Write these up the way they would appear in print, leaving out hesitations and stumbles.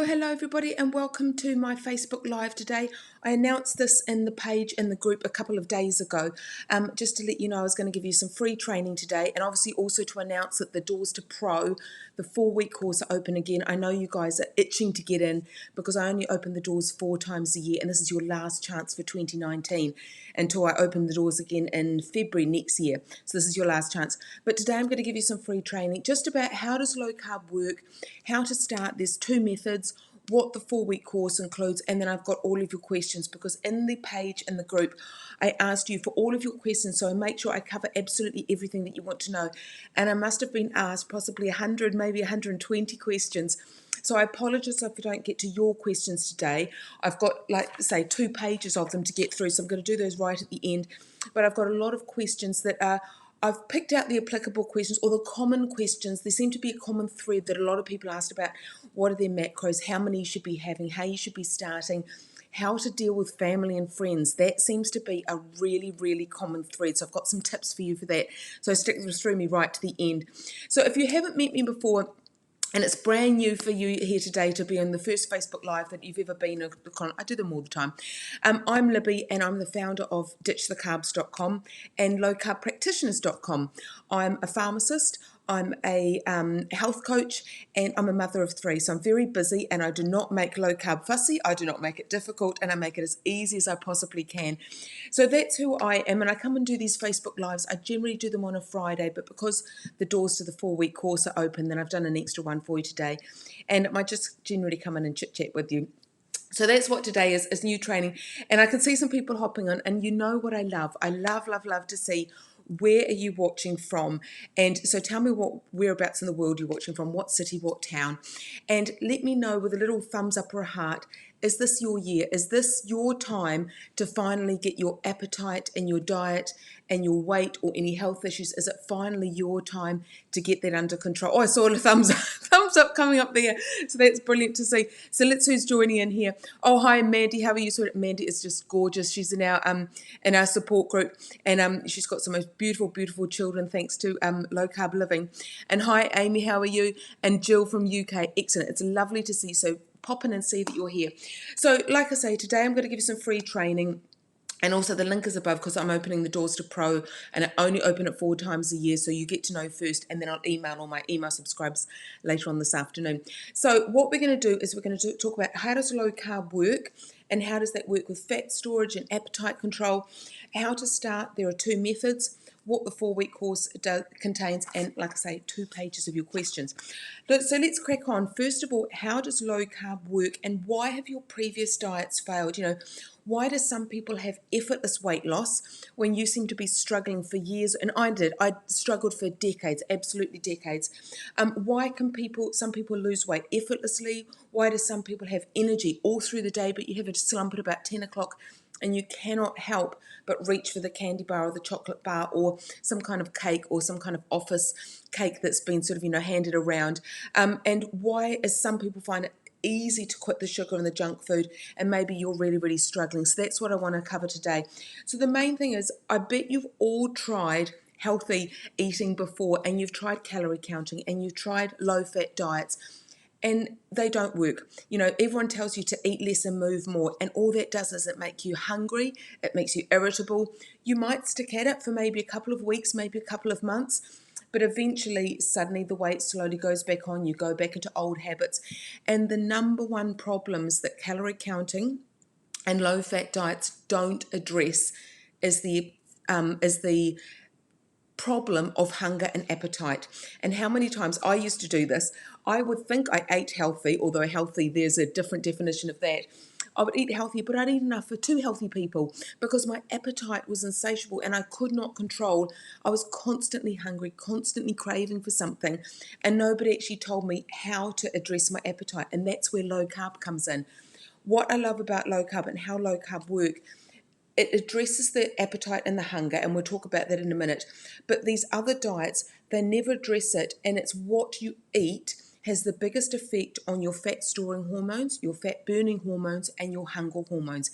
Hello everybody, and welcome to my Facebook Live today. I announced this in the page in the group a couple of days ago, just to let you know I was going to give you some free training today, and obviously also to announce that the doors to Pro, the 4-week course, are open again. I know you guys are itching to get in because I only open the doors 4 times a year, and this is your last chance for 2019 until I open the doors again in February next year. So this is your last chance. But today I'm going to give you some free training just about how does low carb work, how to start. There's 2 methods, what the 4-week course includes, and then I've got all of your questions, because in the page in the group I asked you for all of your questions, so I make sure I cover absolutely everything that you want to know. And I must have been asked possibly 100, maybe 120 questions. So I apologise if I don't get to your questions today. I've got, like, say, 2 pages of them to get through, so I'm going to do those right at the end. But I've got a lot of questions that are, I've picked out the applicable questions or the common questions. There seem to be a common thread that a lot of people asked about. What are their macros? How many you should be having? How you should be starting? How to deal with family and friends? That seems to be a really, really common thread. So I've got some tips for you for that. So stick through me right to the end. So if you haven't met me before, and it's brand new for you here today to be on the first Facebook Live that you've ever been on. I do them all the time. I'm Libby, and I'm the founder of ditchthecarbs.com and lowcarbpractitioners.com. I'm a pharmacist, I'm a health coach, and I'm a mother of 3. So I'm very busy, and I do not make low carb fussy. I do not make it difficult, and I make it as easy as I possibly can. So that's who I am, and I come and do these Facebook Lives. I generally do them on a Friday, but because the doors to the 4-week course are open, then I've done an extra one for you today. And I might just generally come in and chit-chat with you. So that's what today is new training. And I can see some people hopping on, and you know what I love. I love to see where are you watching from. And so tell me whereabouts in the world you're watching from, what city, what town. And let me know with a little thumbs up or a heart, is this your year? Is this your time to finally get your appetite and your diet and your weight or any health issues? Is it finally your time to get that under control? Oh, I saw a thumbs up coming up there. So that's brilliant to see. So let's who's joining in here. Oh, hi, Mandy. How are you? So Mandy is just gorgeous. She's in our support group, and she's got some most beautiful children thanks to low carb living. And hi, Amy. How are you? And Jill from UK. Excellent. It's lovely to see. So pop in and see that you're here. So like I say, today I'm going to give you some free training. And also the link is above because I'm opening the doors to Pro, and I only open it 4 times a year, so you get to know first, and then I'll email all my email subscribers later on this afternoon. So what we're going to do is we're going to talk about how does low carb work, and how does that work with fat storage and appetite control, how to start. There are 2 methods, what the 4-week course contains, and like I say, 2 pages of your questions. So let's crack on. First of all, how does low carb work, and why have your previous diets failed? You know, why do some people have effortless weight loss when you seem to be struggling for years? And I did. I struggled for decades, absolutely decades. Why can some people lose weight effortlessly? Why do some people have energy all through the day, but you have a slump at about 10 o'clock and you cannot help but reach for the candy bar or the chocolate bar or some kind of cake or some kind of office cake that's been sort of, handed around? And why, as some people find it easy to quit the sugar and the junk food, and maybe you're really struggling. So that's what I want to cover today. So the main thing is, I bet you've all tried healthy eating before, and you've tried calorie counting, and you've tried low-fat diets, and they don't work. Everyone tells you to eat less and move more, and all that does is it makes you hungry, it makes you irritable. You might stick at it for maybe a couple of weeks, maybe a couple of months, but eventually, suddenly the weight slowly goes back on, you go back into old habits. And the number one problems that calorie counting and low-fat diets don't address is the problem of hunger and appetite. And how many times I used to do this, I would think I ate healthy, although healthy, there's a different definition of that. I would eat healthy, but I'd eat enough for 2 healthy people because my appetite was insatiable and I could not control. I was constantly hungry, constantly craving for something, and nobody actually told me how to address my appetite. And that's where low carb comes in. What I love about low carb and how low carb work, it addresses the appetite and the hunger, and we'll talk about that in a minute. But these other diets, they never address it, and it's what you eat has the biggest effect on your fat storing hormones, your fat burning hormones, and your hunger hormones.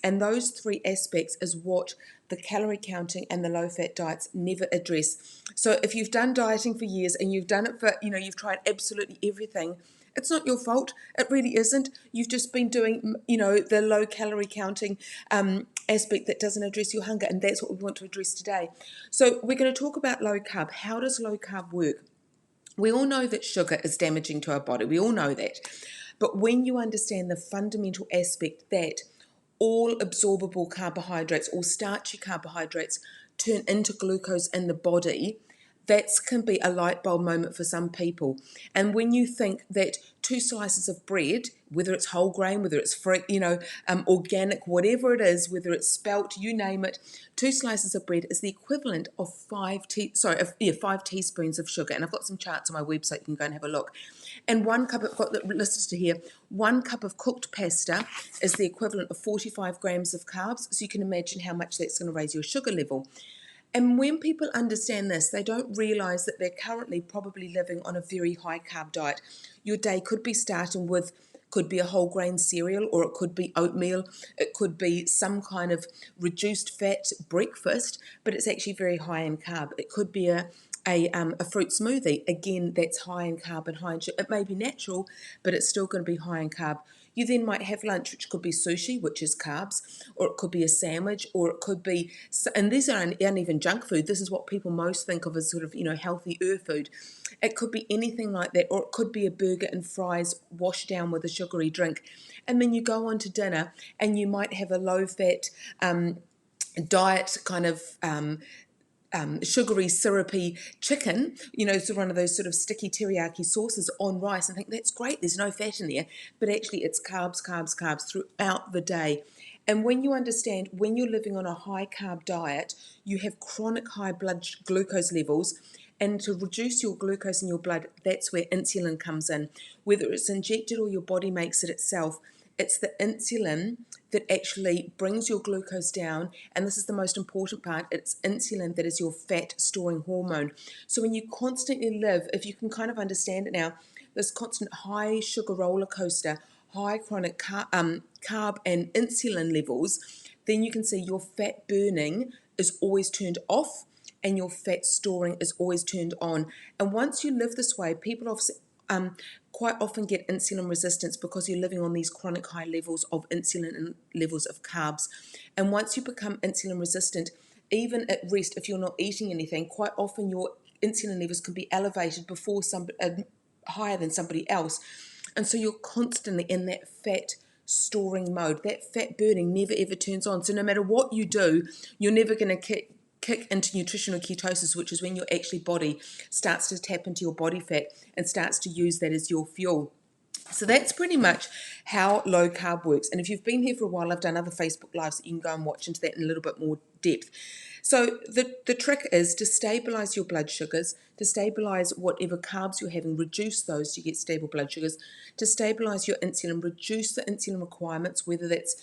And those three aspects is what the calorie counting and the low-fat diets never address. So if you've done dieting for years and you've done it for, you've tried absolutely everything, it's not your fault. It really isn't. You've just been doing, the low calorie counting aspect that doesn't address your hunger, and that's what we want to address today. So we're going to talk about low carb. How does low carb work? We all know that sugar is damaging to our body. We all know that. But when you understand the fundamental aspect that all absorbable carbohydrates, all starchy carbohydrates, turn into glucose in the body, that can be a light bulb moment for some people. And when you think that 2 slices of bread, whether it's whole grain, whether it's free, organic, whatever it is, whether it's spelt, you name it, 2 slices of bread is the equivalent of 5 teaspoons of sugar. And I've got some charts on my website, you can go and have a look. And 1 cup, I've got the listed here, 1 cup of cooked pasta is the equivalent of 45 grams of carbs. So you can imagine how much that's going to raise your sugar level. And when people understand this, they don't realise that they're currently probably living on a very high carb diet. Your day could be starting with, could be a whole grain cereal, or it could be oatmeal, it could be some kind of reduced fat breakfast, but it's actually very high in carb. It could be a fruit smoothie. Again, that's high in carb and high in sugar. It may be natural, but it's still going to be high in carb. You then might have lunch, which could be sushi, which is carbs, or it could be a sandwich, or it could be, and these aren't even junk food. This is what people most think of as sort of, healthier food. It could be anything like that, or it could be a burger and fries washed down with a sugary drink. And then you go on to dinner and you might have a low-fat diet kind of sugary, syrupy chicken, so one of those sort of sticky teriyaki sauces on rice, and think that's great, there's no fat in there, but actually it's carbs, carbs, carbs throughout the day. And when you understand, when you're living on a high carb diet, you have chronic high blood glucose levels, and to reduce your glucose in your blood, that's where insulin comes in. Whether it's injected or your body makes it itself, it's the insulin that actually brings your glucose down, and this is the most important part, it's insulin that is your fat storing hormone. So when you constantly live, if you can kind of understand it now, this constant high sugar roller coaster, high chronic carb and insulin levels, then you can see your fat burning is always turned off and your fat storing is always turned on. And once you live this way, people quite often get insulin resistance because you're living on these chronic high levels of insulin and levels of carbs. And once you become insulin resistant, even at rest, if you're not eating anything, quite often your insulin levels can be elevated before higher than somebody else. And so you're constantly in that fat storing mode. That fat burning never ever turns on. So no matter what you do, you're never going to kick into nutritional ketosis, which is when your actually body starts to tap into your body fat and starts to use that as your fuel. So that's pretty much how low carb works. And if you've been here for a while, I've done other Facebook Lives that you can go and watch into that in a little bit more depth. So the trick is to stabilize your blood sugars, to stabilize whatever carbs you're having, reduce those to get stable blood sugars, to stabilize your insulin, reduce the insulin requirements, whether that's,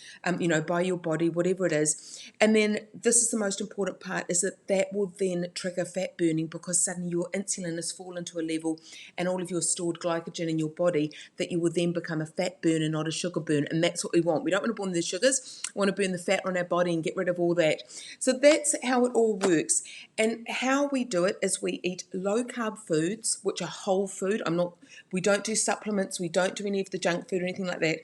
by your body, whatever it is. And then this is the most important part, is that will then trigger fat burning, because suddenly your insulin has fallen to a level and all of your stored glycogen in your body that you will then become a fat burner, not a sugar burner. And that's what we want. We don't want to burn the sugars. We want to burn the fat on our body and get rid of all that. So that's how it all works. And how we do it is we eat low carb foods, which are whole food. We don't do supplements. We don't do any of the junk food or anything like that.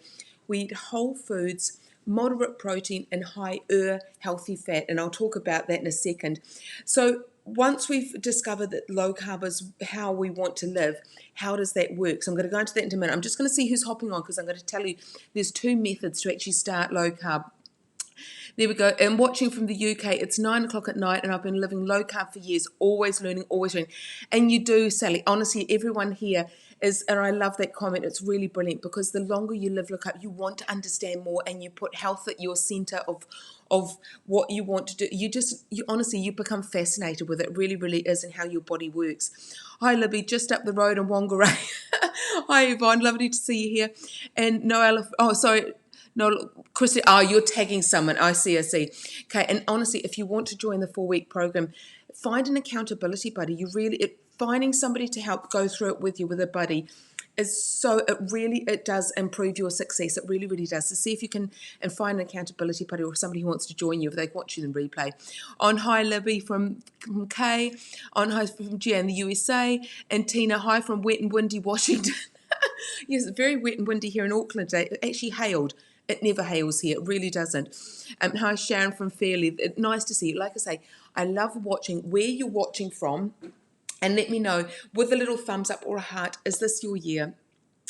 We eat whole foods, moderate protein, and higher healthy fat. And I'll talk about that in a second. So once we've discovered that low carb is how we want to live, how does that work? So I'm going to go into that in a minute. I'm just going to see who's hopping on, because I'm going to tell you there's 2 methods to actually start low carb. There we go. And watching from the UK, it's 9 o'clock at night, and I've been living low carb for years, always learning, always learning. And you do, Sally. Honestly, everyone here is, and I love that comment. It's really brilliant, because the longer you live low carb, you want to understand more, and you put health at your center of what you want to do. You honestly, you become fascinated with it. It really, really is, and how your body works. Hi, Libby, just up the road in Whangarei. Hi, Yvonne, lovely to see you here. And Noelle, no, Chrissy, you're tagging someone. I see. Okay, and honestly, if you want to join the 4-week program, find an accountability buddy. Finding somebody to help go through it with you, with a buddy, is so, it does improve your success. It really, really does. So see if you can, and find an accountability buddy or somebody who wants to join you if they watch you in replay. On hi Libby from Kay, on hi from Gia in the USA, and Tina, hi from wet and windy Washington. Yes, it's very wet and windy here in Auckland today. It actually hailed. It never hails here. It really doesn't. Hi, Sharon from Fairley. Nice to see you. Like I say, I love watching where you're watching from. And let me know with a little thumbs up or a heart, is this your year?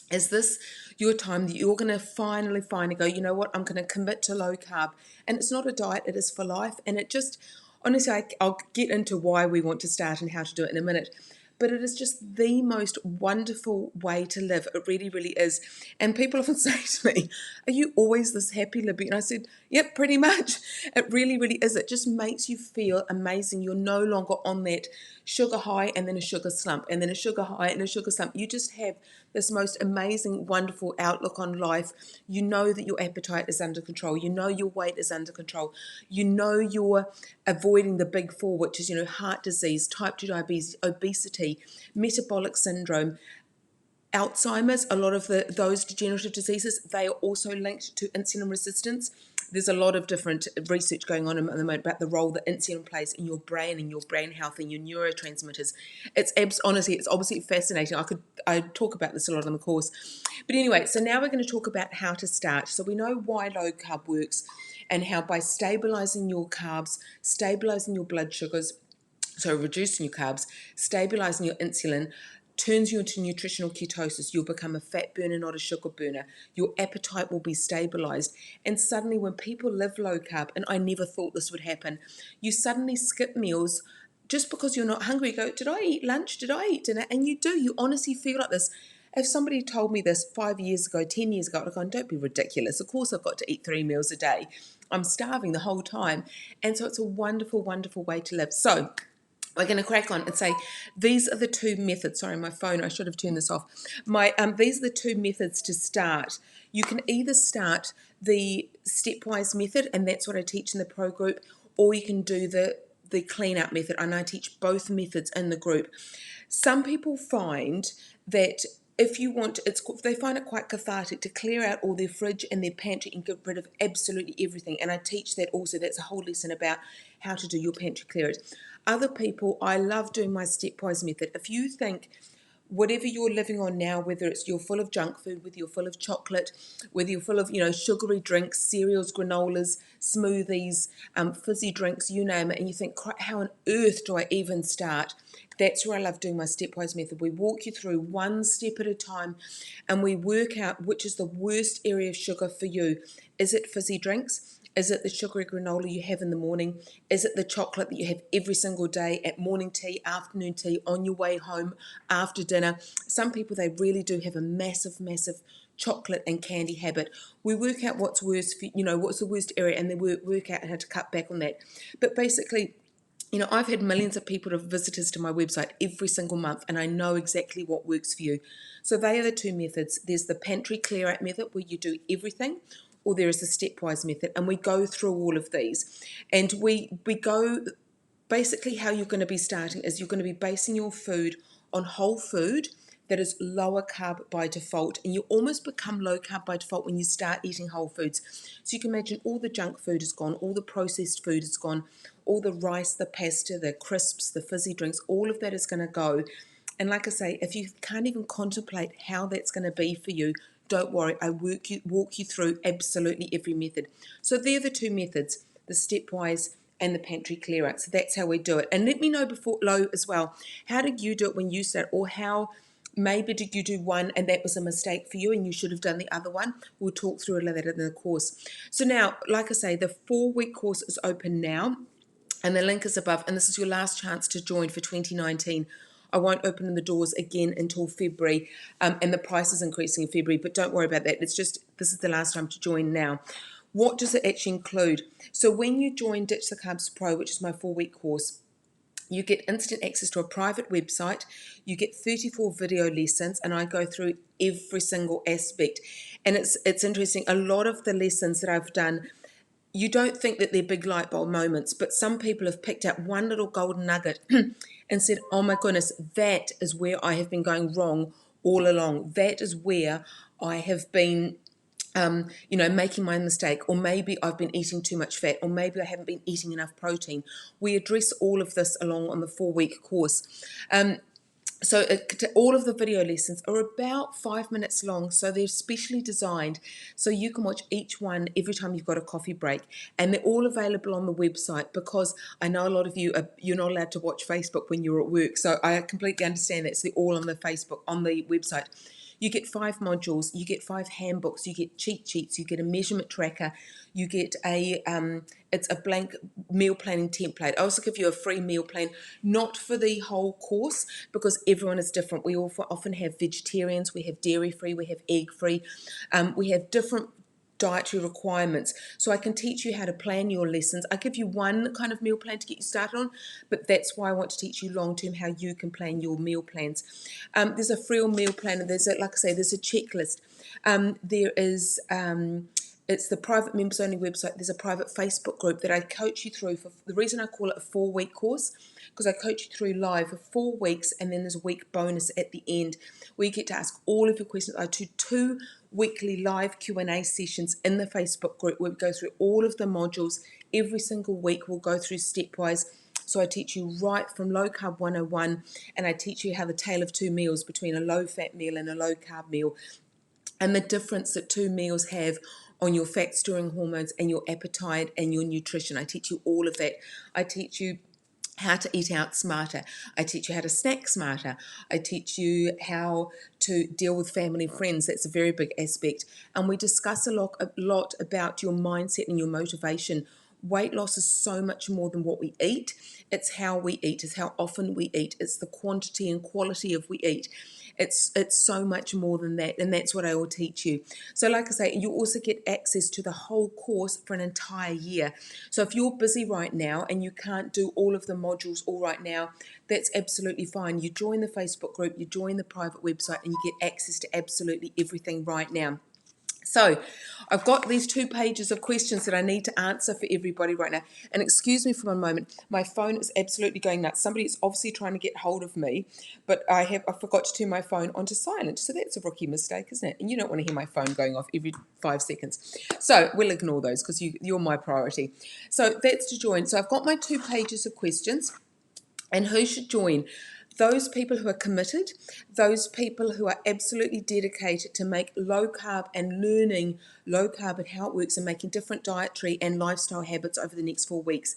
Is this your time that you're going to finally go, you know what, I'm going to commit to low carb? And it's not a diet, it is for life. And it just, honestly, I'll get into why we want to start and how to do it in a minute. But it is just the most wonderful way to live. It really, really is. And people often say to me, are you always this happy, Libby? And I said, yep, pretty much. It really, really is. It just makes you feel amazing. You're no longer on that sugar high and then a sugar slump and then a sugar high and a sugar slump. You just have this most amazing, wonderful outlook on life. You know that your appetite is under control. You know your weight is under control. You know you're avoiding the big four, which is, heart disease, type 2 diabetes, obesity, metabolic syndrome, Alzheimer's. A lot of those degenerative diseases, they are also linked to insulin resistance. There's a lot of different research going on at the moment about the role that insulin plays in your brain and your brain health and your neurotransmitters. Honestly, it's obviously fascinating. I talk about this a lot on the course. But anyway, so now we're going to talk about how to start. So we know why low carb works and how by stabilizing your carbs, stabilizing your blood sugars, so reducing your carbs, stabilizing your insulin, turns you into nutritional ketosis. You'll become a fat burner, not a sugar burner. Your appetite will be stabilized. And suddenly when people live low carb, and I never thought this would happen, you suddenly skip meals just because you're not hungry. You go, did I eat lunch? Did I eat dinner? And you do. You honestly feel like this. If somebody told me this 5 years ago, 10 years ago, I'd have gone, don't be ridiculous. Of course I've got to eat 3 meals a day. I'm starving the whole time. And so it's a wonderful, wonderful way to live. So we're going to crack on and say these are the two methods. Sorry, my phone, I should have turned this off. These are the two methods to start. You can either start the stepwise method, and that's what I teach in the pro group, or you can do the clean out method, and I teach both methods in the group. Some people find that if you want, they find it quite cathartic to clear out all their fridge and their pantry and get rid of absolutely everything. And I teach that also. That's a whole lesson about how to do your pantry clearance. Other people, I love doing my stepwise method. If you think whatever you're living on now, whether it's you're full of junk food, whether you're full of chocolate, whether you're full of, sugary drinks, cereals, granolas, smoothies, fizzy drinks, you name it, and you think, how on earth do I even start? That's where I love doing my stepwise method. We walk you through one step at a time and we work out which is the worst area of sugar for you. Is it fizzy drinks? Is it the sugary granola you have in the morning? Is it the chocolate that you have every single day at morning tea, afternoon tea, on your way home, after dinner? Some people, they really do have a massive, massive chocolate and candy habit. We work out what's worse for, what's the worst area, and then we work out how to cut back on that. But basically, I've had millions of people, visitors to my website every single month, and I know exactly what works for you. So they are the two methods. There's the pantry clear out method where you do everything, or there is the stepwise method, and we go through all of these. And we go, basically how you're going to be starting is you're going to be basing your food on whole food that is lower carb by default, and you almost become low carb by default when you start eating whole foods. So you can imagine all the junk food is gone, all the processed food is gone, all the rice, the pasta, the crisps, the fizzy drinks, all of that is going to go. And like I say, if you can't even contemplate how that's going to be for you, don't worry, I walk you through absolutely every method. So they're the two methods, the stepwise and the pantry clear out. So that's how we do it. And let me know before low as well, how did you do it when you started, or how maybe did you do one and that was a mistake for you and you should have done the other one? We'll talk through a little bit in the course. So now, like I say, the 4-week course is open now, and the link is above, and this is your last chance to join for 2019. I won't open the doors again until February, and the price is increasing in February, but don't worry about that. It's just, this is the last time to join now. What does it actually include? So when you join Ditch the Carbs Pro, which is my 4-week course, you get instant access to a private website, you get 34 video lessons, and I go through every single aspect. And it's interesting, a lot of the lessons that I've done, you don't think that they're big light bulb moments, but some people have picked up one little golden nugget and said, oh my goodness, that is where I have been going wrong all along. That is where I have been making my mistake, or maybe I've been eating too much fat, or maybe I haven't been eating enough protein. We address all of this along on the 4-week course. All of the video lessons are about 5 minutes long, so they're specially designed so you can watch each one every time you've got a coffee break, and they're all available on the website, because I know a lot of you're not allowed to watch Facebook when you're at work, so I completely understand that. So they're all on the website. You get 5 modules, you get 5 handbooks, you get cheat sheets, you get a measurement tracker, you get it's a blank meal planning template. I also give you a free meal plan, not for the whole course, because everyone is different. We often have vegetarians, we have dairy free, we have egg free, we have different dietary requirements. So I can teach you how to plan your lessons. I give you one kind of meal plan to get you started on, but that's why I want to teach you long term how you can plan your meal plans. There's a free meal plan, and there's there's a checklist. There is it's the private members only website. There's a private Facebook group that I coach you through. For the reason I call it a 4-week course, because I coach you through live for 4 weeks, and then there's a week bonus at the end where you get to ask all of your questions. I do 2 weekly live Q&A sessions in the Facebook group where we go through all of the modules every single week. We'll go through stepwise. So I teach you right from Low Carb 101, and I teach you how the tale of 2 meals between a low fat meal and a low carb meal, and the difference that 2 meals have on your fat storing hormones and your appetite and your nutrition. I teach you all of that. I teach you how to eat out smarter. I teach you how to snack smarter. I teach you how to deal with family and friends. That's a very big aspect. And we discuss a lot about your mindset and your motivation. Weight loss is so much more than what we eat. It's how we eat. It's how often we eat. It's the quantity and quality of we eat. It's so much more than that, and that's what I will teach you. So like I say, you also get access to the whole course for an entire year. So if you're busy right now and you can't do all of the modules all right now, that's absolutely fine. You join the Facebook group, you join the private website, and you get access to absolutely everything right now. So I've got these 2 pages of questions that I need to answer for everybody right now. And excuse me for one moment, my phone is absolutely going nuts. Somebody is obviously trying to get hold of me, but I forgot to turn my phone onto silent. So that's a rookie mistake, isn't it? And you don't want to hear my phone going off every 5 seconds. So we'll ignore those because you're my priority. So that's to join. So I've got my 2 pages of questions. And who should join? Those people who are committed, those people who are absolutely dedicated to make low carb and learning low carb and how it works and making different dietary and lifestyle habits over the next 4 weeks.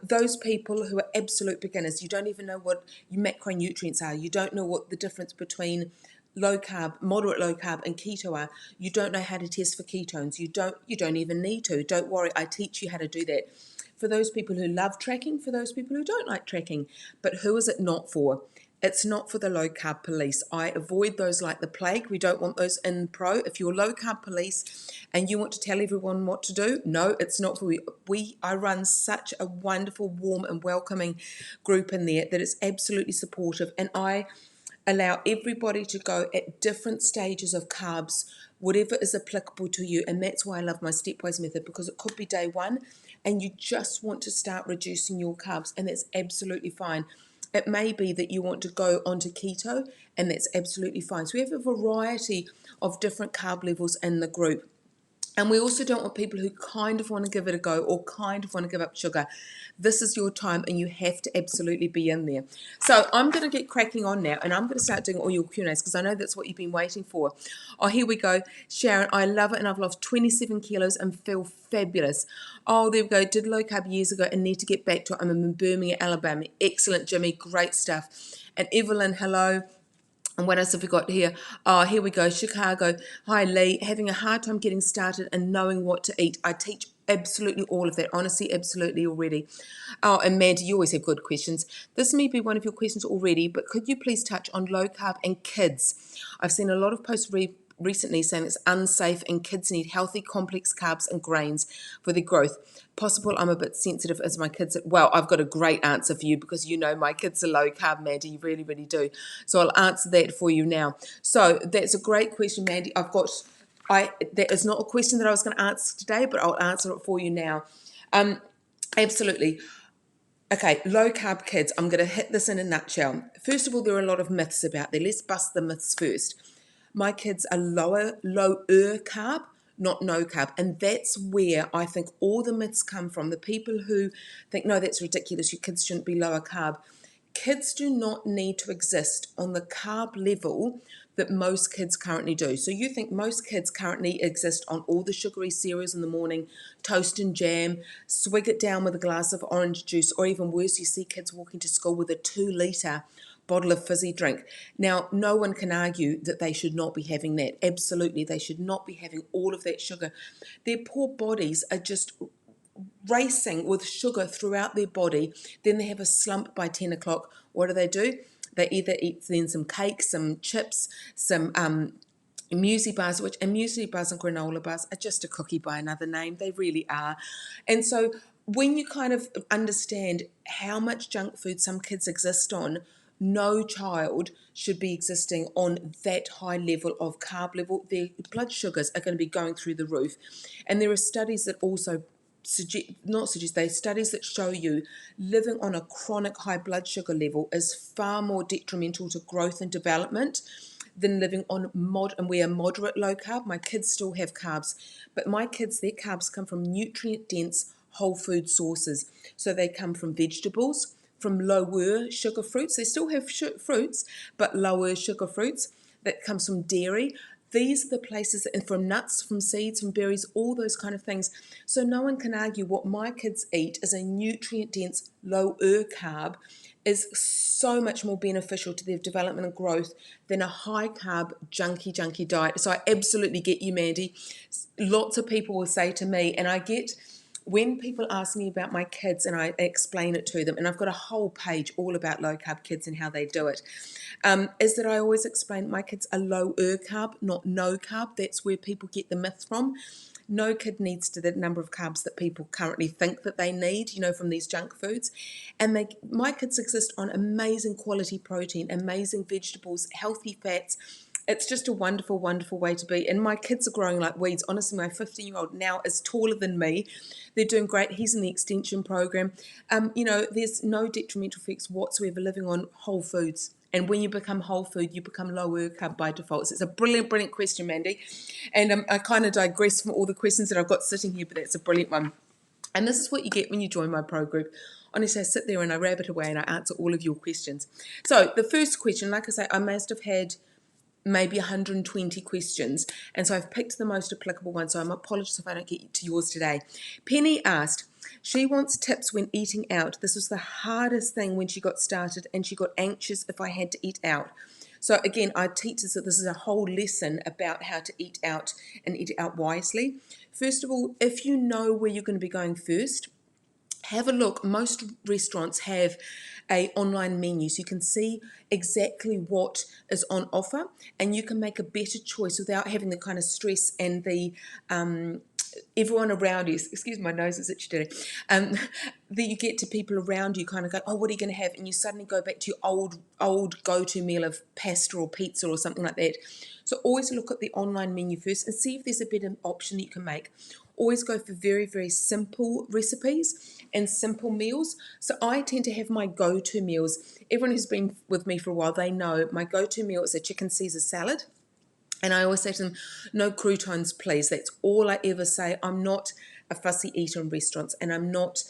Those people who are absolute beginners, you don't even know what macronutrients are, you don't know what the difference between low carb, moderate low carb and keto are, you don't know how to test for ketones, you don't even need to. Don't worry, I teach you how to do that. For those people who love tracking, for those people who don't like tracking. But who is it not for? It's not for the low carb police. I avoid those like the plague. We don't want those in pro. If you're low carb police and you want to tell everyone what to do, no, it's not for you. I run such a wonderful, warm and welcoming group in there that it's absolutely supportive, and I allow everybody to go at different stages of carbs, whatever is applicable to you. And that's why I love my stepwise method, because it could be day 1 and you just want to start reducing your carbs, and that's absolutely fine. It may be that you want to go onto keto, and that's absolutely fine. So we have a variety of different carb levels in the group. And we also don't want people who kind of want to give it a go or kind of want to give up sugar. This is your time, and you have to absolutely be in there. So I'm going to get cracking on now, and I'm going to start doing all your Q&As because I know that's what you've been waiting for. Oh, here we go. Sharon, I love it, and I've lost 27 kilos and feel fabulous. Oh, there we go. Did low carb years ago and need to get back to it. I'm in Birmingham, Alabama. Excellent, Jimmy. Great stuff. And Evelyn, hello. And what else have we got here? Oh, here we go. Chicago. Hi, Lee. Having a hard time getting started and knowing what to eat. I teach absolutely all of that. Honestly, absolutely already. Oh, and Mandy, you always have good questions. This may be one of your questions already, but could you please touch on low carb and kids? I've seen a lot of posts recently saying it's unsafe and kids need healthy complex carbs and grains for their growth. Possible I'm a bit sensitive as my kids. Well, I've got a great answer for you because you know my kids are low carb, Mandy. You really, really do. So I'll answer that for you now. So that's a great question, Mandy. That is not a question that I was going to answer today, but I'll answer it for you now. Absolutely. Okay, low carb kids, I'm going to hit this in a nutshell. First of all, there are a lot of myths about there. Let's bust the myths first. My kids are lower carb, not no carb. And that's where I think all the myths come from. The people who think, no, that's ridiculous, your kids shouldn't be lower carb. Kids do not need to exist on the carb level that most kids currently do. So you think most kids currently exist on all the sugary cereals in the morning, toast and jam, swig it down with a glass of orange juice, or even worse, you see kids walking to school with a 2 litre bottle of fizzy drink. Now, no one can argue that they should not be having that. Absolutely, they should not be having all of that sugar. Their poor bodies are just racing with sugar throughout their body. Then they have a slump by 10 o'clock. What do? They either eat then some cake, some chips, some muesli bars, and muesli bars and granola bars are just a cookie by another name. They really are. And so when you kind of understand how much junk food some kids exist on, no child should be existing on that high level of carb level. Their blood sugars are going to be going through the roof. And there are studies that also studies that show you living on a chronic high blood sugar level is far more detrimental to growth and development than living on and we are moderate low carb. My kids still have carbs, but my kids, their carbs come from nutrient dense whole food sources. So they come from vegetables, from lower sugar fruits. They still have fruits, but lower sugar fruits. That comes from dairy. These are the places, and from nuts, from seeds, from berries, all those kind of things. So no one can argue what my kids eat is a nutrient-dense, lower carb is so much more beneficial to their development and growth than a high-carb, junky diet. So I absolutely get you, Mandy. Lots of people will say to me, and I get when people ask me about my kids and I explain it to them, and I've got a whole page all about low carb kids and how they do it, is that I always explain my kids are lower carb, not no carb. That's where people get the myth from. No kid needs the number of carbs that people currently think that they need, from these junk foods. And my kids exist on amazing quality protein, amazing vegetables, healthy fats. It's just a wonderful, wonderful way to be. And my kids are growing like weeds. Honestly, my 15-year-old now is taller than me. They're doing great. He's in the extension program. There's no detrimental effects whatsoever living on whole foods. And when you become whole food, you become lower carb by default. So it's a brilliant, brilliant question, Mandy. And I kind of digress from all the questions that I've got sitting here, but that's a brilliant one. And this is what you get when you join my pro group. Honestly, I sit there and I rabbit away and I answer all of your questions. So the first question, like I say, I must have had maybe 120 questions, and so I've picked the most applicable one, so I'm apologies if I don't get to yours today. Penny asked, she wants tips when eating out. This was the hardest thing when she got started, and she got anxious if I had to eat out. So again, I teach this, so this is a whole lesson about how to eat out and eat out wisely. First of all, if you know where you're going to be going first, have a look. Most restaurants have a online menu, so you can see exactly what is on offer, and you can make a better choice without having the kind of stress and the everyone around you, excuse my nose, is itchy today, that you get to people around you kind of go, oh, what are you going to have? And you suddenly go back to your old go-to meal of pasta or pizza or something like that. So always look at the online menu first and see if there's a better option that you can make. Always go for very, very simple recipes and simple meals. So I tend to have my go-to meals. Everyone who's been with me for a while, they know my go-to meal is a chicken Caesar salad. And I always say to them, no croutons, please. That's all I ever say. I'm not a fussy eater in restaurants, and I'm not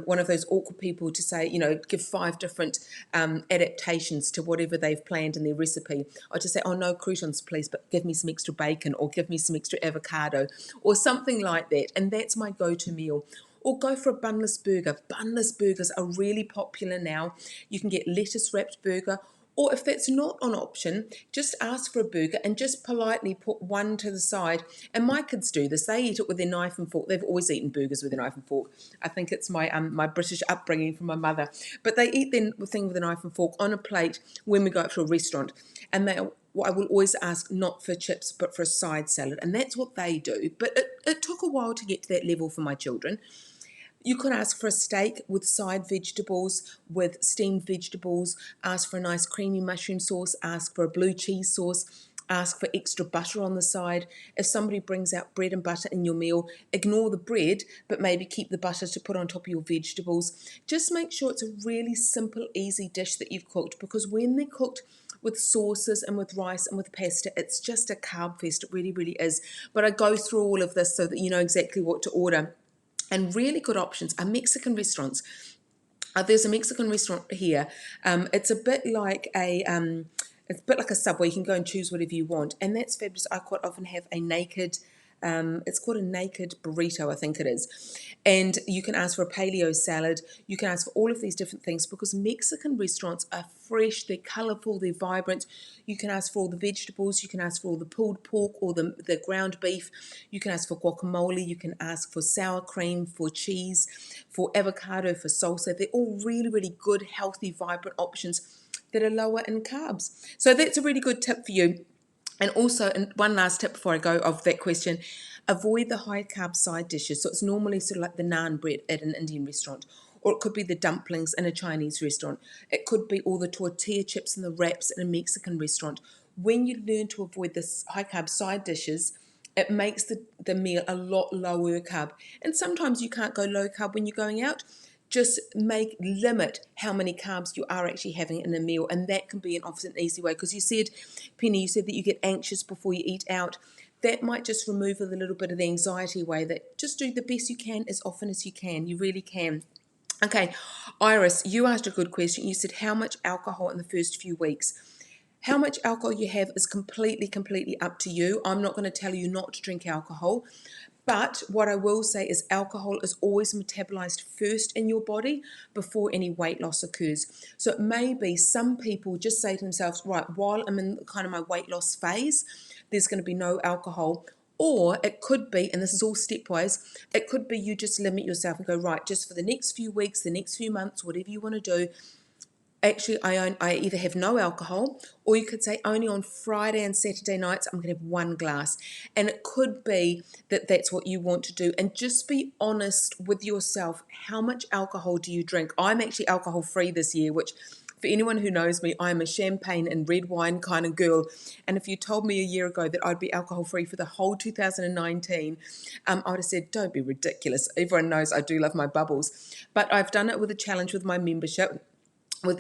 one of those awkward people to say, give 5 different adaptations to whatever they've planned in their recipe. I just say, oh, no croutons, please, but give me some extra bacon or give me some extra avocado or something like that. And that's my go-to meal. Or go for a bunless burger. Bunless burgers are really popular now. You can get lettuce wrapped burger. Or if that's not an option, just ask for a burger and just politely put one to the side. And my kids do this. They eat it with their knife and fork. They've always eaten burgers with a knife and fork. I think it's my British upbringing from my mother. But they eat their thing with a knife and fork on a plate when we go out to a restaurant. And I will always ask not for chips, but for a side salad. And that's what they do. But it took a while to get to that level for my children. You could ask for a steak with side vegetables, with steamed vegetables, ask for a nice creamy mushroom sauce, ask for a blue cheese sauce, ask for extra butter on the side. If somebody brings out bread and butter in your meal, ignore the bread, but maybe keep the butter to put on top of your vegetables. Just make sure it's a really simple, easy dish that you've cooked, because when they're cooked with sauces and with rice and with pasta, it's just a carb fest. It really, really is. But I go through all of this so that you know exactly what to order. And really good options are Mexican restaurants. There's a Mexican restaurant here. It's a bit like a Subway. You can go and choose whatever you want, and that's fabulous. I quite often have a naked. It's called a naked burrito, I think it is. And you can ask for a paleo salad. You can ask for all of these different things, because Mexican restaurants are fresh, they're colourful, they're vibrant. You can ask for all the vegetables. You can ask for all the pulled pork or the ground beef. You can ask for guacamole. You can ask for sour cream, for cheese, for avocado, for salsa. They're all really, really good, healthy, vibrant options that are lower in carbs. So that's a really good tip for you. And also, and one last tip before I go of that question, avoid the high carb side dishes. So it's normally sort of like the naan bread at an Indian restaurant, or it could be the dumplings in a Chinese restaurant. It could be all the tortilla chips and the wraps in a Mexican restaurant. When you learn to avoid the high carb side dishes, it makes the meal a lot lower carb. And sometimes you can't go low carb when you're going out. Just limit how many carbs you are actually having in a meal, and that can be an easy way. Because you said, Penny, you said that you get anxious before you eat out. That might just remove a little bit of the anxiety away. That just do the best you can as often as you can. You really can. Okay, Iris, you asked a good question. You said how much alcohol in the first few weeks. How much alcohol you have is completely up to you. I'm not going to tell you not to drink alcohol. But what I will say is alcohol is always metabolized first in your body before any weight loss occurs. So it may be some people just say to themselves, right, while I'm in kind of my weight loss phase, there's going to be no alcohol. Or it could be, and this is all stepwise, it could be you just limit yourself and go, right, just for the next few weeks, the next few months, whatever you want to do, actually, I either have no alcohol, or you could say only on Friday and Saturday nights I'm going to have one glass. And it could be that that's what you want to do. And just be honest with yourself. How much alcohol do you drink? I'm actually alcohol free this year, which for anyone who knows me, I'm a champagne and red wine kind of girl. And if you told me a year ago that I'd be alcohol free for the whole 2019, I would have said, don't be ridiculous. Everyone knows I do love my bubbles. But I've done it with a challenge with my membership.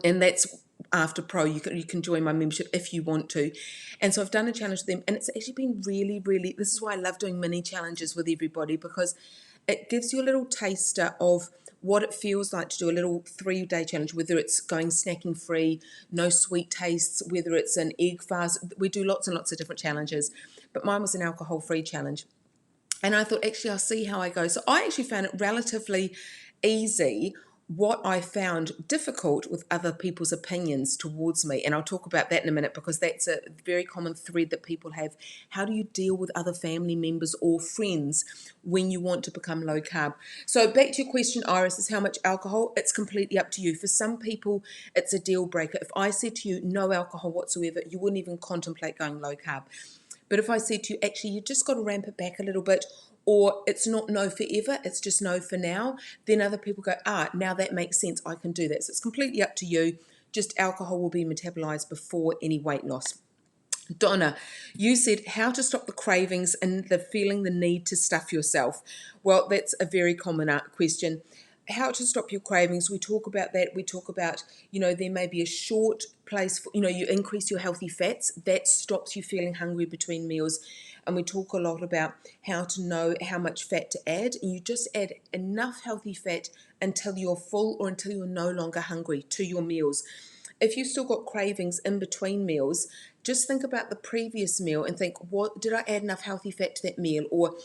And that's after pro. You can join my membership if you want to. And so I've done a challenge with them, and it's actually been really, this is why I love doing mini challenges with everybody, because it gives you a little taster of what it feels like to do a little 3-day challenge, whether it's going snacking free, no sweet tastes, whether it's an egg fast. We do lots and lots of different challenges, but mine was an alcohol free challenge. And I thought, actually, I'll see how I go. So I actually found it relatively easy. What I found difficult with other people's opinions towards me, and I'll talk about that in a minute, because that's a very common thread that people have. How do you deal with other family members or friends when you want to become low carb? So back to your question, Iris, is how much alcohol? It's completely up to you. For some people, it's a deal breaker. If I said to you no alcohol whatsoever, you wouldn't even contemplate going low carb. But if I said to you, actually, you just got to ramp it back a little bit, or it's not no forever, it's just no for now, then other people go, now that makes sense, I can do that. So it's completely up to you. Just alcohol will be metabolized before any weight loss. Donna, you said how to stop the cravings and the feeling the need to stuff yourself. Well, that's a very common question. How to stop your cravings, we talk about that. We talk about, there may be a short place for, you increase your healthy fats. That stops you feeling hungry between meals. And we talk a lot about how to know how much fat to add. And you just add enough healthy fat until you're full or until you're no longer hungry to your meals. If you've still got cravings in between meals, just think about the previous meal and think, what did I add enough healthy fat to that meal? Or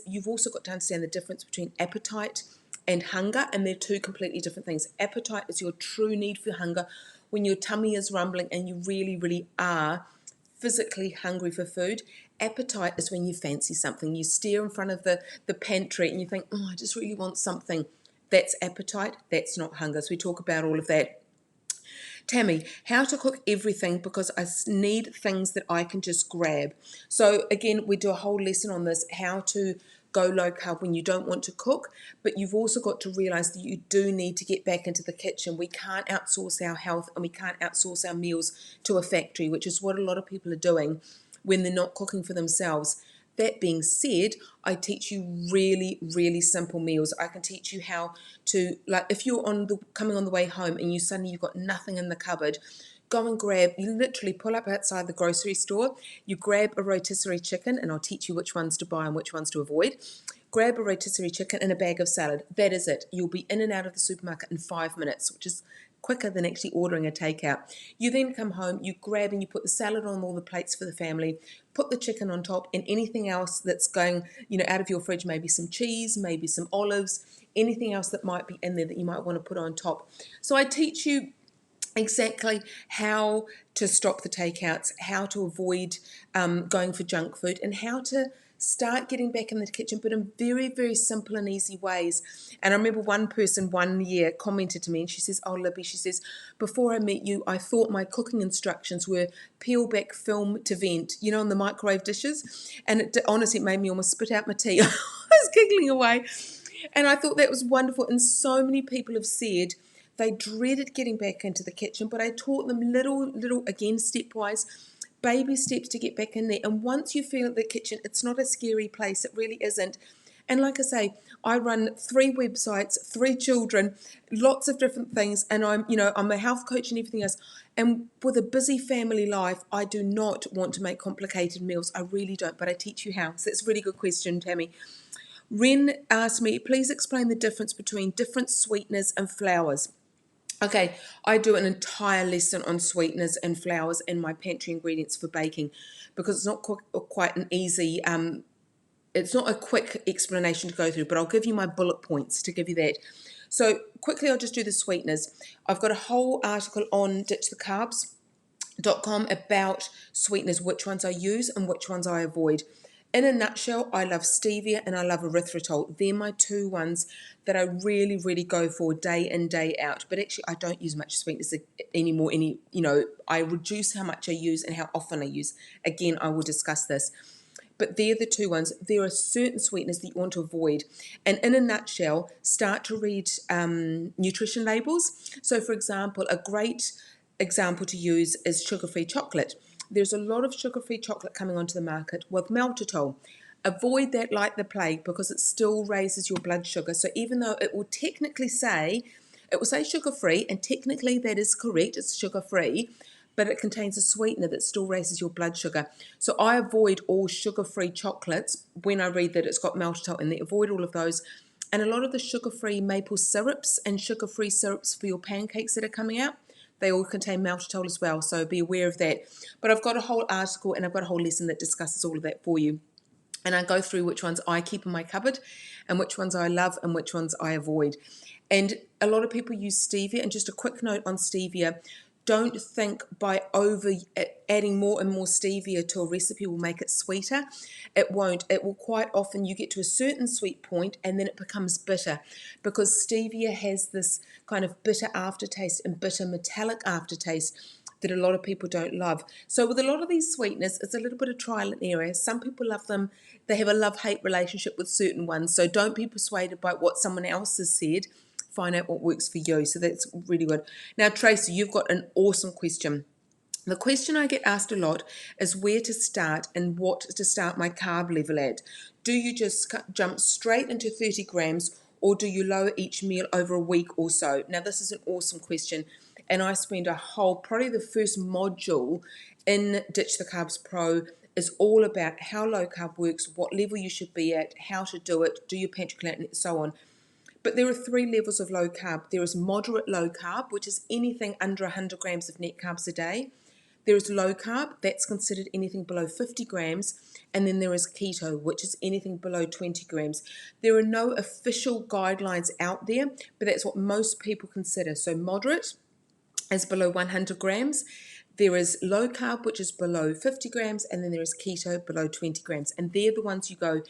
you've also got to understand the difference between appetite and hunger, and they're two completely different things. Appetite is your true need for hunger, when your tummy is rumbling and you really are physically hungry for food. Appetite is when you fancy something. You stare in front of the pantry and you think, I just really want something. That's appetite. That's not hunger. So we talk about all of that. Tammy, how to cook everything because I need things that I can just grab. So again, we do a whole lesson on this, how to go low carb when you don't want to cook, but you've also got to realize that you do need to get back into the kitchen. We can't outsource our health and we can't outsource our meals to a factory, which is what a lot of people are doing. when they're not cooking for themselves. That being said, I teach you really, really simple meals. I can teach you how to, like, if you're coming on the way home and you've got nothing in the cupboard, go and you literally pull up outside the grocery store, you grab a rotisserie chicken, and I'll teach you which ones to buy and which ones to avoid. Grab a rotisserie chicken and a bag of salad. That is it. You'll be in and out of the supermarket in 5 minutes, which is quicker than actually ordering a takeout. You then come home, you grab and you put the salad on all the plates for the family, put the chicken on top, and anything else that's going, out of your fridge, maybe some cheese, maybe some olives, anything else that might be in there that you might want to put on top. So I teach you exactly how to stop the takeouts, how to avoid going for junk food, and how to start getting back in the kitchen, but in very, very simple and easy ways. And I remember one person one year commented to me, and she says, "Oh, Libby," she says, "before I met you, I thought my cooking instructions were peel back film to vent, in the microwave dishes." And honestly, it made me almost spit out my tea. I was giggling away. And I thought that was wonderful. And so many people have said they dreaded getting back into the kitchen, but I taught them little, again, stepwise, baby steps to get back in there. And once you feel the kitchen, it's not a scary place. It really isn't. And like I say, I run 3 websites, 3 children, lots of different things. And I'm a health coach and everything else. And with a busy family life, I do not want to make complicated meals. I really don't, but I teach you how. So that's a really good question, Tammy. Ren asked me, please explain the difference between different sweeteners and flours. Okay, I do an entire lesson on sweeteners and flours and my pantry ingredients for baking, because it's not quite an easy, it's not a quick explanation to go through, but I'll give you my bullet points to give you that. So quickly, I'll just do the sweeteners. I've got a whole article on ditchthecarbs.com about sweeteners, which ones I use and which ones I avoid. In a nutshell, I love stevia and I love erythritol. They're my 2 ones that I really, really go for day in, day out. But actually, I don't use much sweetness anymore. I reduce how much I use and how often I use. Again, I will discuss this. But they're the 2 ones. There are certain sweeteners that you want to avoid. And in a nutshell, start to read nutrition labels. So, for example, a great example to use is sugar-free chocolate. There's a lot of sugar-free chocolate coming onto the market with maltitol. Avoid that like the plague, because it still raises your blood sugar. So even though it will say sugar-free, and technically that is correct, it's sugar-free, but it contains a sweetener that still raises your blood sugar. So I avoid all sugar-free chocolates when I read that it's got maltitol in there. Avoid all of those. And a lot of the sugar-free maple syrups and sugar-free syrups for your pancakes that are coming out, they all contain maltitol as well, so be aware of that. But I've got a whole article and I've got a whole lesson that discusses all of that for you. And I go through which ones I keep in my cupboard and which ones I love and which ones I avoid. And a lot of people use stevia. And just a quick note on stevia, don't think by adding more and more stevia to a recipe will make it sweeter. It won't. It will quite often, you get to a certain sweet point and then it becomes bitter, because stevia has this kind of bitter aftertaste and bitter metallic aftertaste that a lot of people don't love. So with a lot of these sweeteners, it's a little bit of trial and error. Some people love them. They have a love-hate relationship with certain ones. So don't be persuaded by what someone else has said. Find out what works for you. So that's really good. Now, Tracy, you've got an awesome question. The question I get asked a lot is where to start and what to start my carb level at. Do you just jump straight into 30 grams, or do you lower each meal over a week or so? Now, this is an awesome question. And I spend probably the first module in Ditch the Carbs Pro is all about how low carb works, what level you should be at, how to do it, do your pantry plan, and so on. But there are 3 levels of low carb. There is moderate low carb, which is anything under 100 grams of net carbs a day. There is low carb, that's considered anything below 50 grams. And then there is keto, which is anything below 20 grams. There are no official guidelines out there, but that's what most people consider. So moderate is below 100 grams. There is low carb, which is below 50 grams. And then there is keto below 20 grams. And they're the ones you go.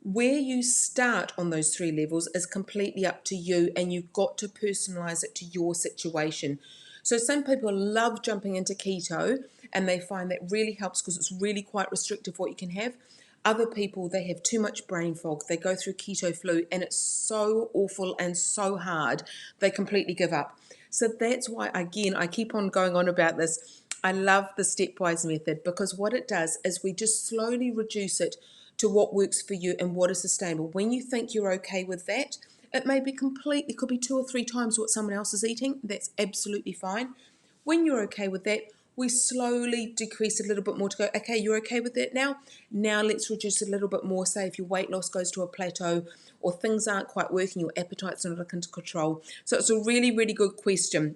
Where you start on those 3 levels is completely up to you, and you've got to personalize it to your situation. So some people love jumping into keto and they find that really helps because it's really quite restrictive what you can have. Other people, they have too much brain fog. They go through keto flu and it's so awful and so hard, they completely give up. So that's why, again, I keep on going on about this. I love the stepwise method because what it does is we just slowly reduce it to what works for you and what is sustainable. When you think you're okay with that, it may be completely, could be 2 or 3 times what someone else is eating. That's absolutely fine. When you're okay with that, we slowly decrease a little bit more to go, okay, you're okay with that now? Now let's reduce a little bit more. Say if your weight loss goes to a plateau or things aren't quite working, your appetite's not under control. So it's a really, really good question.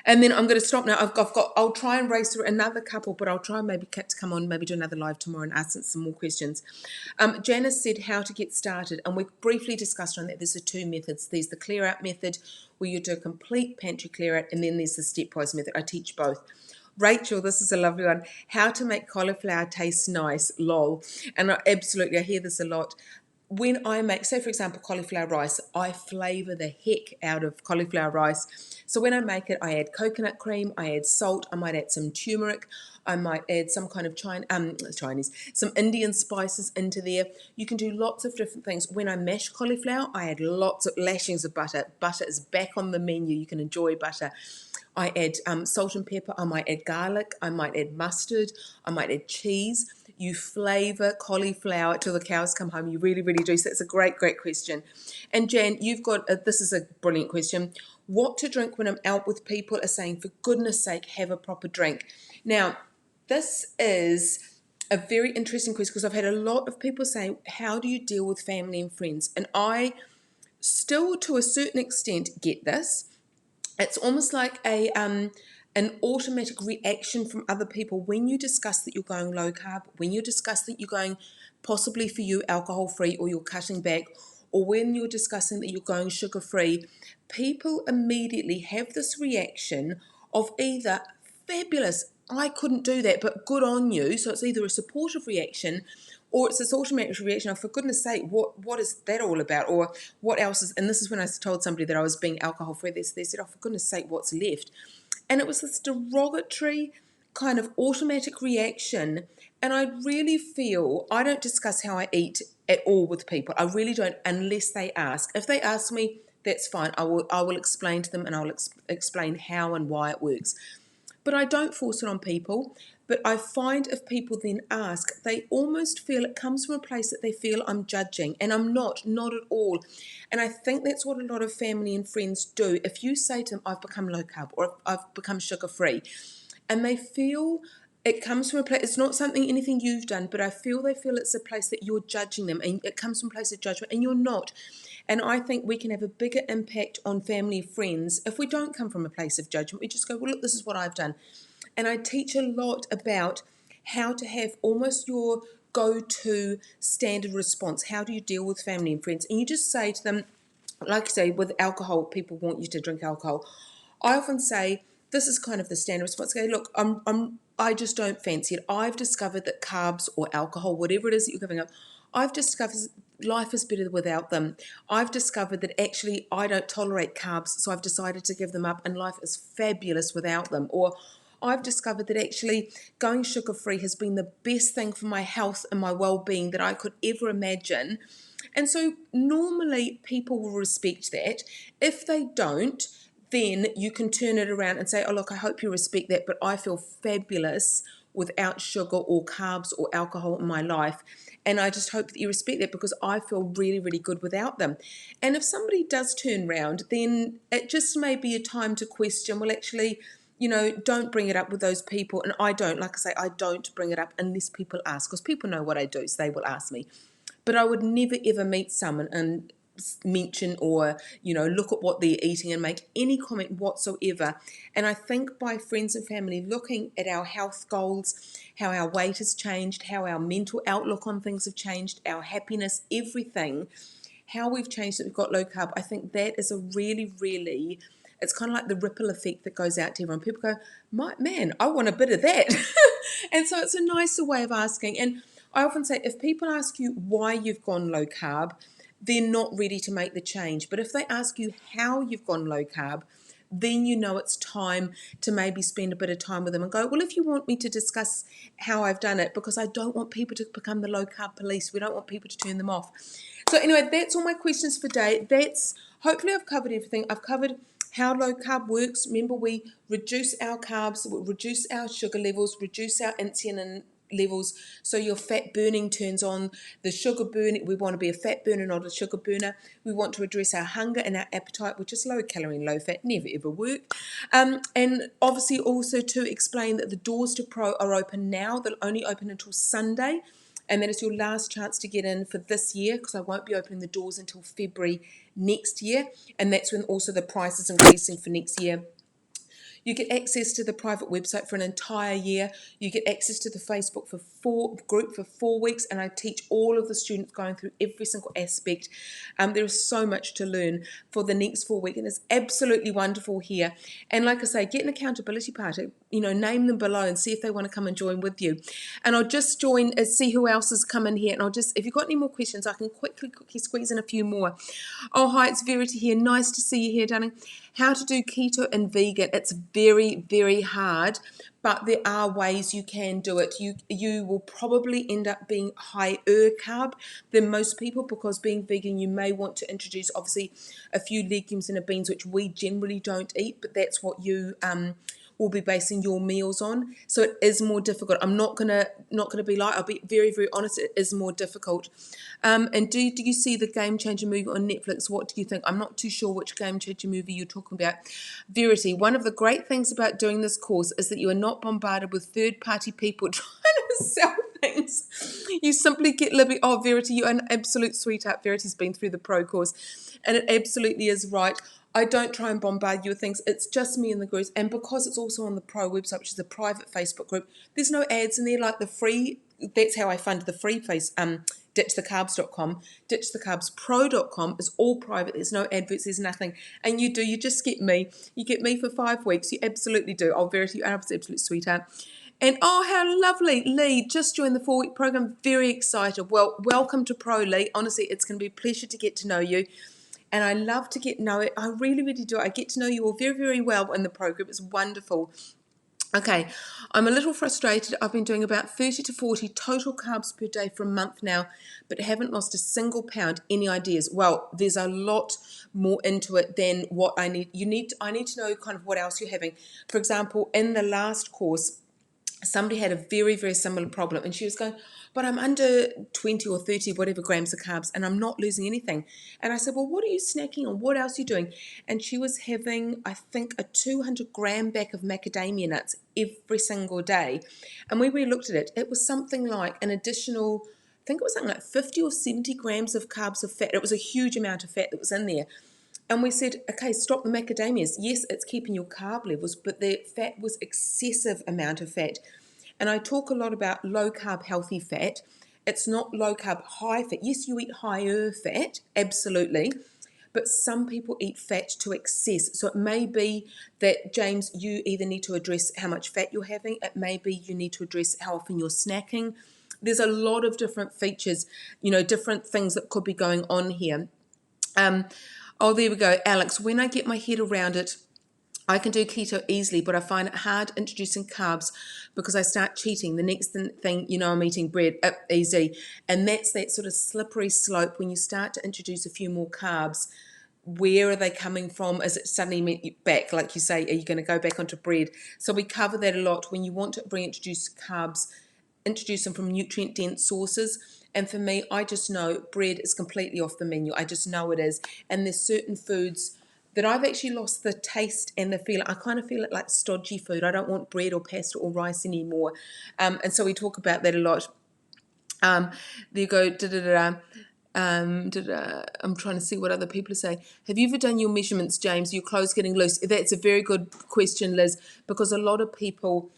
And then I'm going to stop now. I'll try and race through another couple, but I'll try and maybe to come on, maybe do another live tomorrow and ask some more questions. Janice said how to get started, and we briefly discussed on that. There's the 2 methods. There's the clear out method where you do a complete pantry clear out, and then there's the stepwise method. I teach both. Rachel, this is a lovely one. How to make cauliflower taste nice, lol. And I hear this a lot. When I make, say for example, cauliflower rice, I flavour the heck out of cauliflower rice. So when I make it, I add coconut cream, I add salt, I might add some turmeric, I might add some kind of some Indian spices into there. You can do lots of different things. When I mash cauliflower, I add lots of lashings of butter. Butter is back on the menu. You can enjoy butter. I add salt and pepper. I might add garlic. I might add mustard. I might add cheese. You flavour cauliflower till the cows come home. You really, really do. So that's a great, great question. And Jan, you've got, this is a brilliant question. What to drink when I'm out with people are saying, for goodness sake, have a proper drink. Now, this is a very interesting question because I've had a lot of people say, how do you deal with family and friends? And I still, to a certain extent, get this. It's almost like an automatic reaction from other people when you discuss that you're going low carb, when you discuss that you're going possibly for you alcohol free or you're cutting back, or when you're discussing that you're going sugar free. People immediately have this reaction of either fabulous, I couldn't do that, but good on you. So it's either a supportive reaction or it's this automatic reaction of, for goodness sake, what is that all about? Or what else is, and this is when I told somebody that I was being alcohol free, they said, oh, for goodness sake, what's left? And it was this derogatory kind of automatic reaction. And I really feel, I don't discuss how I eat at all with people. I really don't, unless they ask. If they ask me, that's fine. I will explain to them and I'll explain how and why it works. But I don't force it on people. But I find if people then ask, they almost feel it comes from a place that they feel I'm judging. And I'm not at all. And I think that's what a lot of family and friends do. If you say to them, I've become low carb or I've become sugar free, and they feel it comes from a place, it's not anything you've done, but I feel they feel it's a place that you're judging them and it comes from a place of judgment and you're not. And I think we can have a bigger impact on family and friends if we don't come from a place of judgment. We just go, well, look, this is what I've done. And I teach a lot about how to have almost your go-to standard response. How do you deal with family and friends? And you just say to them, like I say, with alcohol, people want you to drink alcohol. I often say, this is kind of the standard response. Okay, look, I just don't fancy it. I've discovered that carbs or alcohol, whatever it is that you're giving up, I've discovered life is better without them. I've discovered that actually I don't tolerate carbs, so I've decided to give them up, and life is fabulous without them. Or I've discovered that actually going sugar-free has been the best thing for my health and my well-being that I could ever imagine. And so normally people will respect that. If they don't, then you can turn it around and say, oh, look, I hope you respect that, but I feel fabulous without sugar or carbs or alcohol in my life. And I just hope that you respect that because I feel really, really good without them. And if somebody does turn around, then it just may be a time to question, well, actually, don't bring it up with those people. And I don't, like I say, I don't bring it up unless people ask, because people know what I do, so they will ask me. But I would never, ever meet someone and mention or, look at what they're eating and make any comment whatsoever. And I think by friends and family looking at our health goals, how our weight has changed, how our mental outlook on things have changed, our happiness, everything, how we've changed that we've got low carb, I think that is a really, really, it's kind of like the ripple effect that goes out to everyone. People go, man, I want a bit of that. And so it's a nicer way of asking. And I often say, if people ask you why you've gone low carb, they're not ready to make the change. But if they ask you how you've gone low carb, then it's time to maybe spend a bit of time with them and go, well, if you want me to discuss how I've done it, because I don't want people to become the low carb police. We don't want people to turn them off. So anyway, that's all my questions for today. Hopefully I've covered everything. I've covered How low carb works, remember we reduce our carbs, we reduce our sugar levels, reduce our insulin levels, so your fat burning turns on. The sugar burning, we want to be a fat burner, not a sugar burner. We want to address our hunger and our appetite, which is low calorie and low fat, never ever work. And obviously also to explain that the doors to Pro are open now. They'll only open until Sunday, and that is your last chance to get in for this year, because I won't be opening the doors until February next year, and that's when also the price is increasing for next year. You get access to the private website for an entire year. You get access to the Facebook group for 4 weeks, and I teach all of the students going through every single aspect. There is so much to learn for the next 4 weeks, and it's absolutely wonderful here. And like I say, get an accountability partner. Name them below and see if they want to come and join with you. And I'll just join, see who else has come in here. And if you've got any more questions, I can quickly squeeze in a few more. Oh, hi, it's Verity here. Nice to see you here, darling. How to do keto and vegan. It's very, very hard, but there are ways you can do it. You will probably end up being higher carb than most people, because being vegan, you may want to introduce obviously a few legumes and beans, which we generally don't eat, but that's what you will be basing your meals on. So it is more difficult. I'm not gonna be like, I'll be very, very honest, it is more difficult. And do you see the Game Changer movie on Netflix? What do you think? I'm not too sure which Game Changer movie you're talking about. Verity, one of the great things about doing this course is that you are not bombarded with third-party people trying to sell things. You simply get Libby. Oh, Verity, you're an absolute sweetheart. Verity's been through the Pro course, and it absolutely is right. I don't try and bombard you with things. It's just me in the groups. And because it's also on the Pro website, which is a private Facebook group, there's no ads in there like the free. That's how I fund the free ditchthecarbs.com. Ditchthecarbspro.com is all private. There's no adverts, there's nothing. And you just get me. You get me for 5 weeks. You absolutely do. Oh, Verity, you are an absolute sweetheart. And oh, how lovely. Lee just joined the 4-week program. Very excited. Well, welcome to Pro, Lee. Honestly, it's going to be a pleasure to get to know you. And I love to get to know it. I really, really do. I get to know you all very, very well in the program. It's wonderful. Okay, I'm a little frustrated. I've been doing about 30 to 40 total carbs per day for a month now, but haven't lost a single pound. Any ideas? Well, there's a lot more into it than what I need. I need to know kind of what else you're having. For example, in the last course, somebody had a very, very similar problem, and she was going, but I'm under 20 or 30 whatever grams of carbs and I'm not losing anything. And I said, well, what are you snacking on? What else are you doing? And she was having, I think, a 200-gram bag of macadamia nuts every single day. And when we looked at it, it was something like an additional, I think it was something like 50 or 70 grams of carbs of fat. It was a huge amount of fat that was in there. And we said, okay, stop the macadamias. Yes, it's keeping your carb levels, but the fat was excessive amount of fat. And I talk a lot about low carb healthy fat. It's not low carb high fat. Yes, you eat higher fat, absolutely. But some people eat fat to excess. So it may be that, James, you either need to address how much fat you're having. It may be you need to address how often you're snacking. There's a lot of different features, different things that could be going on here. Oh, there we go, Alex. When I get my head around it, I can do keto easily, but I find it hard introducing carbs because I start cheating. The next thing, I'm eating bread, easy. And that's that sort of slippery slope when you start to introduce a few more carbs. Where are they coming from? Is it suddenly back? Like you say, are you going to go back onto bread? So we cover that a lot. When you want to reintroduce carbs, introduce them from nutrient-dense sources. And for me, I just know bread is completely off the menu. I just know it is. And there's certain foods that I've actually lost the taste and the feel. I kind of feel it like stodgy food. I don't want bread or pasta or rice anymore. And so we talk about that a lot. There you go. I'm trying to see what other people are saying. Have you ever done your measurements, James? Your clothes getting loose? That's a very good question, Liz, because a lot of people,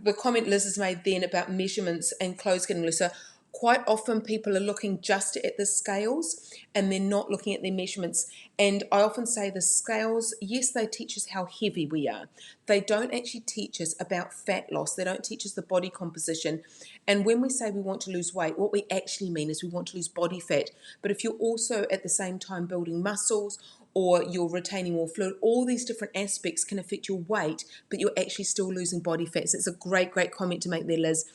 the comment Liz has made then about measurements and clothes getting looser, quite often people are looking just at the scales and they're not looking at their measurements. And I often say the scales, yes, they teach us how heavy we are. They don't actually teach us about fat loss. They don't teach us the body composition. And when we say we want to lose weight, what we actually mean is we want to lose body fat. But if you're also at the same time building muscles or you're retaining more fluid, all these different aspects can affect your weight, but you're actually still losing body fat. So it's a great, great comment to make there, Liz.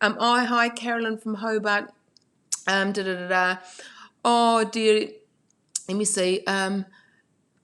Hi, Carolyn from Hobart. Oh, dear. Let me see.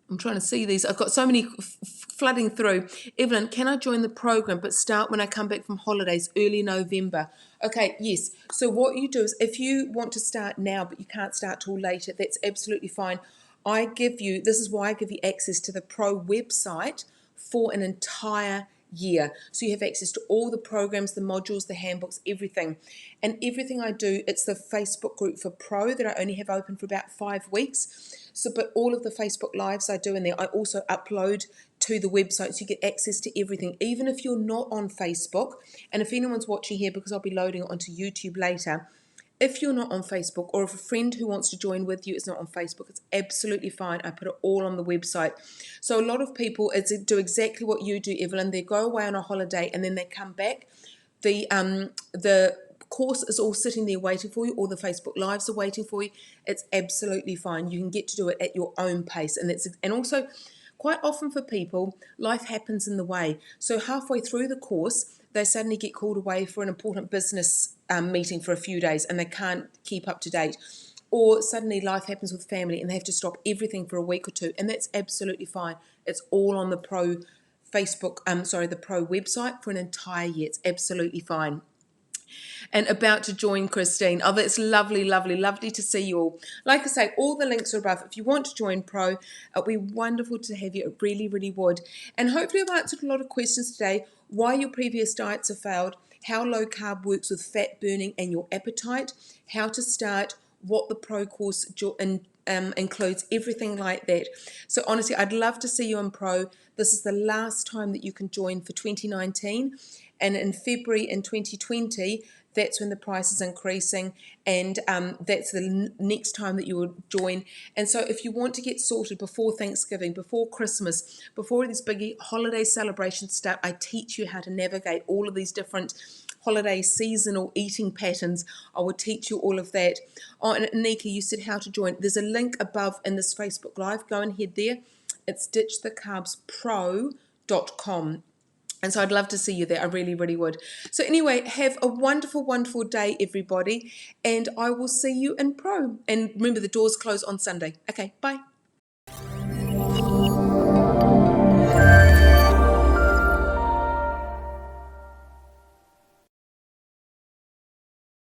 I'm trying to see these. I've got so many flooding through. Evelyn, can I join the program but start when I come back from holidays, early November? Okay, yes. So what you do is if you want to start now but you can't start till later, that's absolutely fine. This is why I give you access to the Pro website for an entire year. So you have access to all the programs, the modules, the handbooks, everything. And everything I do, it's the Facebook group for Pro that I only have open for about 5 weeks. So, but all of the Facebook Lives I do in there, I also upload to the website so you get access to everything, even if you're not on Facebook. And if anyone's watching here, because I'll be loading it onto YouTube later, if you're not on Facebook, or if a friend who wants to join with you is not on Facebook, it's absolutely fine. I put it all on the website. So a lot of people do exactly what you do, Evelyn. They go away on a holiday and then they come back. The course is all sitting there waiting for you, or the Facebook Lives are waiting for you. It's absolutely fine. You can get to do it at your own pace, and also quite often for people, life happens in the way. So halfway through the course, they suddenly get called away for an important business meeting for a few days and they can't keep up to date. Or suddenly life happens with family and they have to stop everything for a week or two, and that's absolutely fine. It's all on the Pro the Pro website for an entire year. It's absolutely fine. And about to join Christine. Oh, that's lovely, lovely, lovely to see you all. Like I say, all the links are above. If you want to join Pro, it'd be wonderful to have you. It really, really would. And hopefully I've answered a lot of questions today. Why your previous diets have failed, how low carb works with fat burning and your appetite, how to start, what the Pro course includes, everything like that. So honestly, I'd love to see you in Pro. This is the last time that you can join for 2019. And in February in 2020, that's when the price is increasing, and that's the next time that you will join. And so if you want to get sorted before Thanksgiving, before Christmas, before these big holiday celebrations start, I teach you how to navigate all of these different holiday seasonal eating patterns. I will teach you all of that. Oh, and Nika, you said how to join. There's a link above in this Facebook Live. Go and head there. It's ditchthecarbspro.com. And so I'd love to see you there. I really, really would. So anyway, have a wonderful, wonderful day, everybody. And I will see you in Pro. And remember, the doors close on Sunday. Okay, bye.